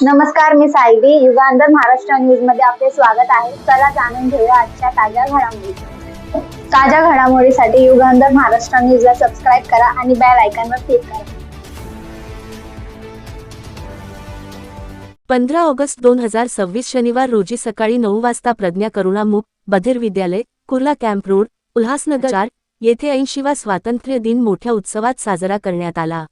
नमस्कार, मी सायबी. युगांधर महाराष्ट्र न्यूज मध्ये आपले स्वागत आहे. चला जाणून घेऊया आजच्या ताज्या घडामोडी. ताज्या घडामोडीसाठी युगांधर महाराष्ट्र न्यूजला सबस्क्राईब करा आणि बेल आयकॉनवर क्लिक करा. 15 ऑगस्ट 2026 शनिवार रोजी सकाळी 9 वाजता प्रज्ञा करुणा मुक बधिर विद्यालय, कुर्ला कॅम्प रोड, उल्हासनगर 4 येथे 80वा स्वातंत्र्य दिन मोठ्या उत्सवात साजरा करण्यात आला.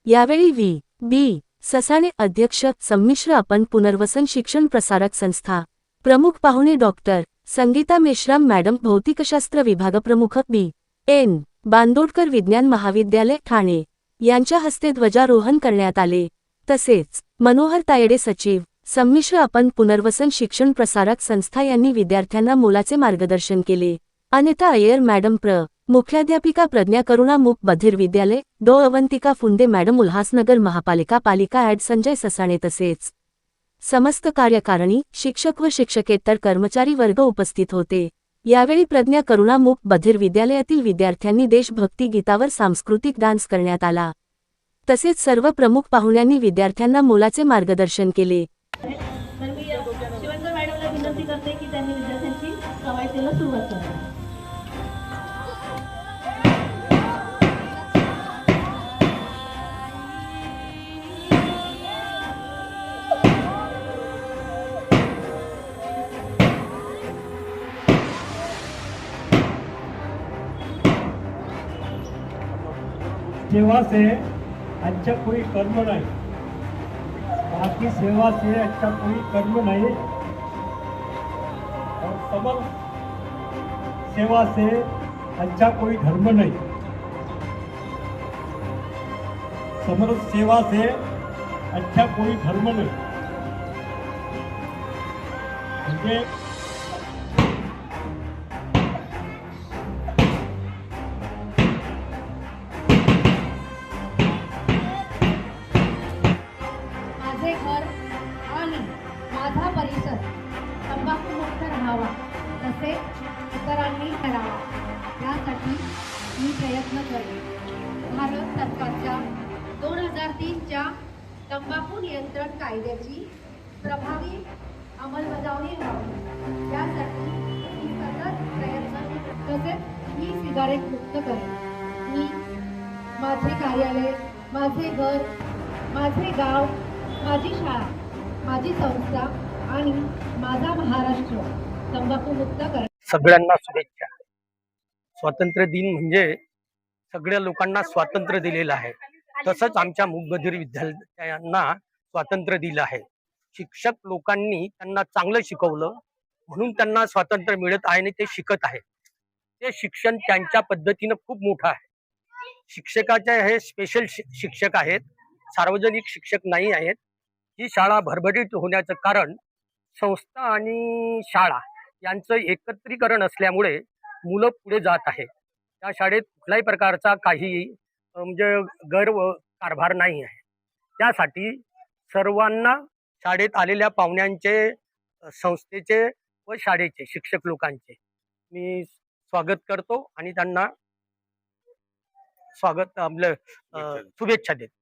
यावेळी व्ही.बी. ससाणे अध्यक्ष, संमिश्र अपन पुनर्वसन शिक्षण प्रसारक संस्था प्रमुख पाहुणे डॉक्टर संगीता मेश्राम मॅडम, भौतिकशास्त्र विभागप्रमुख बी.एन. बांदोडकर विज्ञान महाविद्यालय ठाणे यांच्या हस्ते ध्वजारोहण करण्यात आले. तसेच मनोहर तायडे सचिव, संमिश्र अपन पुनर्वसन शिक्षण प्रसारक संस्था यांनी विद्यार्थ्यांना मोलाचे मार्गदर्शन केले. अनिता अय्यर मॅडम, मुख्याध्यापिका प्रज्ञा करुणा मुक बधिर विद्यालय, डॉ. अवंतिका फुंदे मॅडम, उल्हासनगर महापालिका पालिका ॲड संजय ससाणे तसेच समस्त कार्यकारिणी, शिक्षक व शिक्षकेतर कर्मचारी वर्ग उपस्थित होते. यावेळी प्रज्ञा करुणा मुक बधिर विद्यालयातील विद्यार्थ्यांनी देशभक्ती गीतावर सांस्कृतिक डान्स करण्यात आला. तसेच सर्व प्रमुख पाहुण्यांनी विद्यार्थ्यांना मोलाचे मार्गदर्शन केले. तर मी शिवंकर मॅडमला विनंती करते की त्यांनी विद्यार्थ्यांची कवायतीला सुरुवात करावी. सेवा से अच्छा कोई कर्म नहीं, बाकी सेवा से अच्छा कोई कर्म नहीं, और समर सेवा से अच्छा कोई धर्म नहीं. समर सेवा से अच्छा कोई धर्म नहीं. म्हणजे माझे घर आणि माझा परिसर तंबाखूमुक्त राहावा, तसेच इतरांनी करावा, यासाठी मी प्रयत्न करेन. भारत सरकारच्या 2003च्या तंबाखू नियंत्रण कायद्याची प्रभावी अंमलबजावणी व्हावी, यासाठी मी सतत प्रयत्न तसेच मी सिगारेट मुक्त करेन. मी माझे कार्यालय, माझे घर, माझे गाव, माझी शाळा, माझी संस्था आणि माझा महाराष्ट्र तंबाखूमुक्त करेन. सगळ्यांना शुभेच्छा. स्वातंत्र्य दिन म्हणजे सगळ्या लोकांना स्वातंत्र्य दिलेलं आहे. तसंच आमच्या मूकबधिर विद्यार्थ्यांना स्वातंत्र्य दिलं आहे. शिक्षक लोकांनी त्यांना चांगलं शिकवलं म्हणून त्यांना स्वातंत्र्य मिळत आहे आणि ते शिकत आहे. ते शिक्षण त्यांच्या पद्धतीनं खूप मोठं आहे. शिक्षकाचे हे स्पेशल शिक्षक आहेत, सार्वजनिक शिक्षक नाही आहेत. ही शाळा भरभरीत होण्याचं कारण संस्था आणि शाळा यांचं एकत्रीकरण असल्यामुळे मुलं पुढे जात आहे. त्या शाळेत कुठल्याही प्रकारचा काही म्हणजे गैरकारभार नाही आहे. त्यासाठी सर्वांना, शाळेत आलेल्या पाहुण्यांचे, संस्थेचे व शाळेचे शिक्षक लोकांचे मी स्वागत करतो आणि त्यांना शुभेच्छा देतो.